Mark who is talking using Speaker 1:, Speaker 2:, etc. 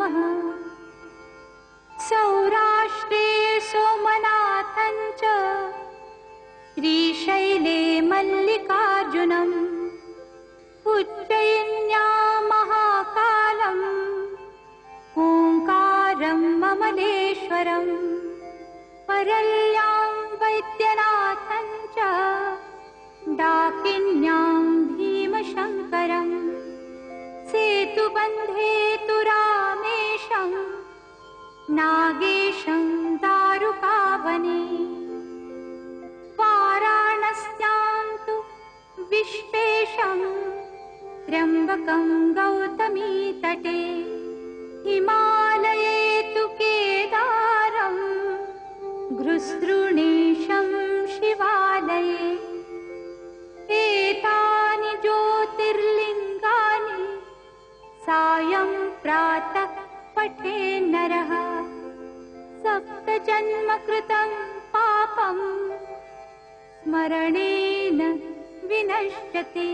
Speaker 1: नमः। सौराष्ट्रे सोमनाथं च श्रीशैले मल्लिकार्जुनम् उज्जयिन्यां महाकालम् ओंकारं ममलेश्वरम् परल्यां वैद्यनाथं च डाकिन्यां भीमशङ्करम् सेतुबन्धे तु रामेशं नागेशं दारुकावने वाराणस्यां तु विश्वेशं त्र्यम्बकं गौतमीतटे हिमालये तु केदारं घृसृणीशं शिवालये एतानि ज्योतिर्लिङ्गानि सायं प्रातः पठे नरः सप्तजन्मकृतं पापं स्मरणेन विनश्यति।